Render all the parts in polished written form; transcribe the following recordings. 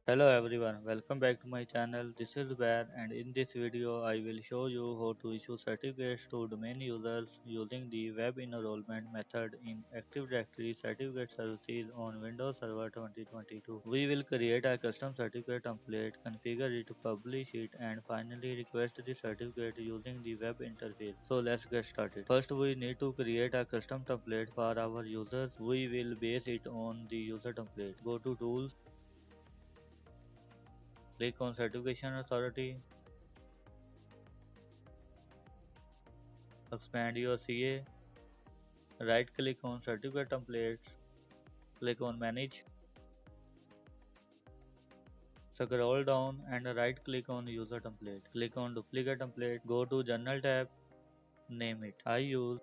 Hello everyone, welcome back to my channel. This is Web and in this video I will show you how to issue certificates to domain users using the Web Enrollment method in Active Directory Certificate Services on Windows Server 2022. We will create a custom certificate template, configure it, publish it and finally request the certificate using the web interface. So let's get started. First we need to create a custom template for our users. We will base it on the user template. Go to Tools. Click on Certification Authority, expand your CA, right click on Certificate Templates, click on Manage, scroll down and right click on User Template. Click on Duplicate Template, go to Journal tab, name it. I use,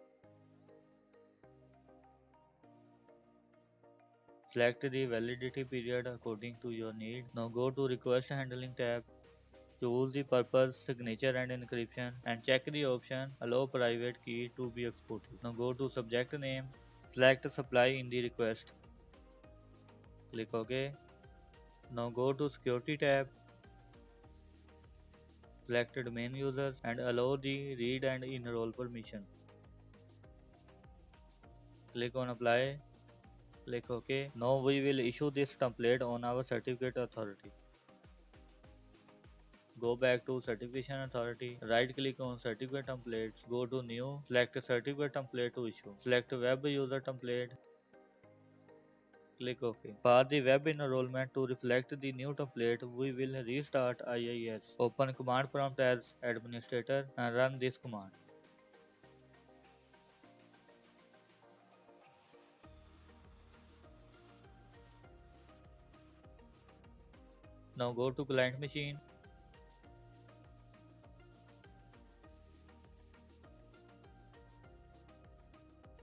select the validity period according to your need. Now go to Request Handling tab, choose the purpose, signature and encryption and check the option Allow private key to be exported. Now go to Subject Name, select Supply in the request. Click OK. Now go to Security tab, select Domain Users and allow the read and enroll permission. Click on Apply, click OK. Now we will issue this template on our Certificate Authority. Go back to Certification Authority, right click on Certificate Templates, go to New, select Certificate Template to issue. Select Web User Template, click OK. For the web enrollment to reflect the new template, we will restart IIS. Open command prompt as administrator and run this command. Now go to client machine.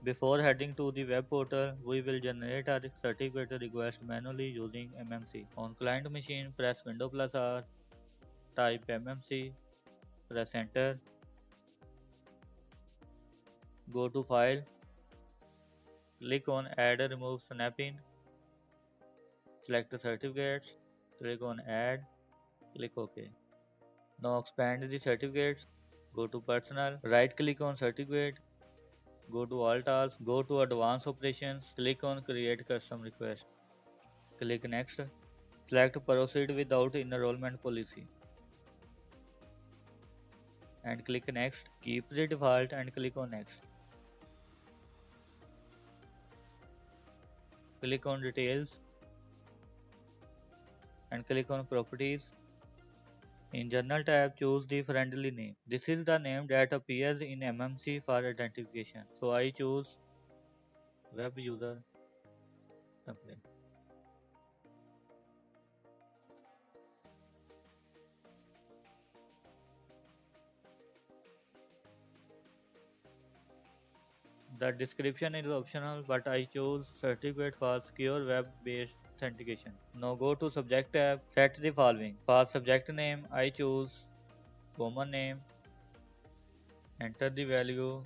Before heading to the web portal, we will generate our certificate request manually using MMC. On client machine, press Windows plus R, type MMC, press enter, go to file, click on add or remove snapping, select the certificates, click on add, click OK. Now expand the certificates, go to personal, right click on certificate, go to all tasks, go to advanced operations, click on create custom request, click next, select proceed without enrollment policy and click next, keep the default and click on next. Click on details and click on properties. In journal tab, choose the friendly name. This is the name that appears in MMC for identification. So I choose web user template. The description is optional, but I choose certificate for secure web-based authentication. Now go to subject tab, set the following. For subject name, I choose common name, enter the value.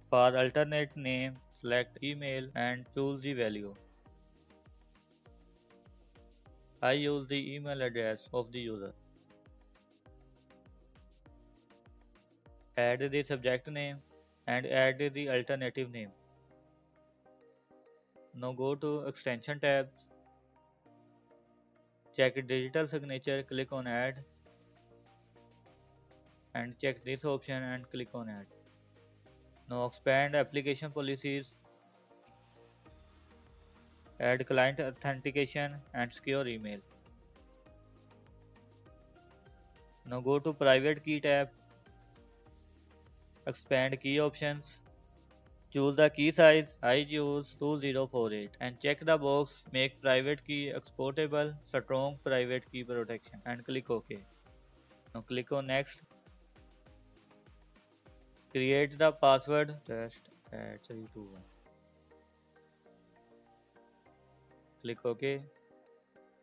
For alternate name, select email and choose the value. I use the email address of the user. Add the subject name and add the alternative name. Now go to extension tabs, check digital signature, click on add and check this option and click on add. Now expand application policies, add client authentication and secure email. Now go to private key tab, expand key options, choose the key size, I choose 2048 and check the box make private key exportable, strong private key protection and click OK. Now click on next, create the password test at 321. Click OK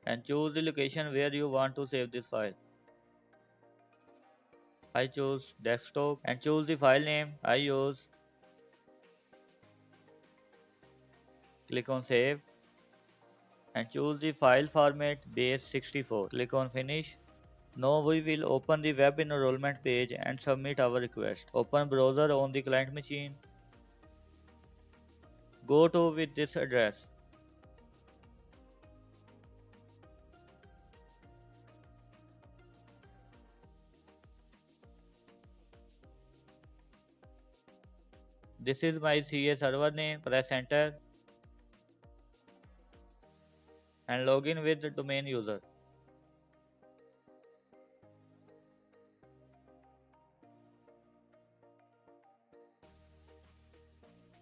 and choose the location where you want to save this file. I choose desktop and choose the file name I use. Click on save and choose the file format base64. Click on finish. Now we will open the web enrollment page and submit our request. Open browser on the client machine. Go to with this address. This is my CA server name. Press enter and log in with the domain user.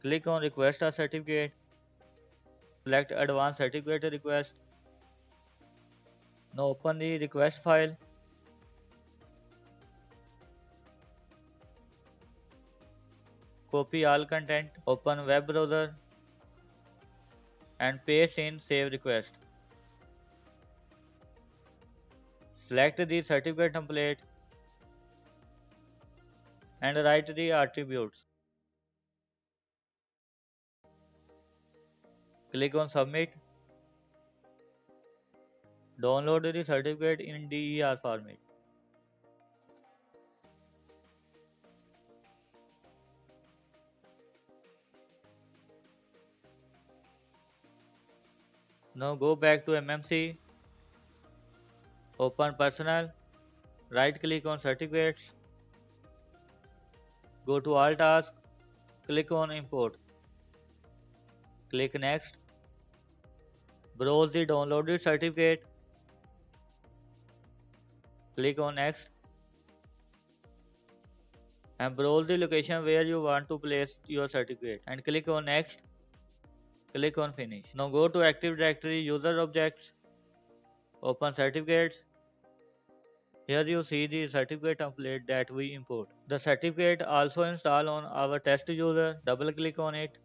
Click on request a certificate. Select advanced certificate request. Now open the request file. Copy all content. Open web browser and paste in save request. Select the certificate template and write the attributes. Click on submit. Download the certificate in DER format. Now go back to MMC. Open personal. Right click on certificates. Go to all tasks. Click on import. Click next. Browse the downloaded certificate. Click on next. And browse the location where you want to place your certificate and click on next. Click on finish. Now go to Active Directory user objects. Open certificates. Here you see the certificate template that we import. The certificate also install on our test user. Double click on it.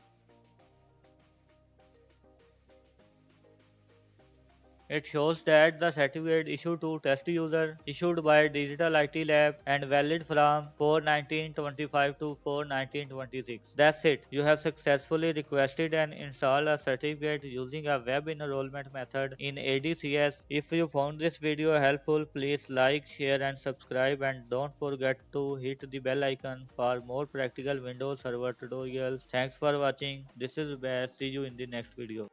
It shows that the certificate issued to test user, issued by Digital IT Lab and valid from 4/19/25 to 4/19/26. That's it. You have successfully requested and installed a certificate using a web enrollment method in ADCS. If you found this video helpful, please like, share and subscribe, and don't forget to hit the bell icon for more practical Windows Server tutorials. Thanks for watching. This is Bass. See you in the next video.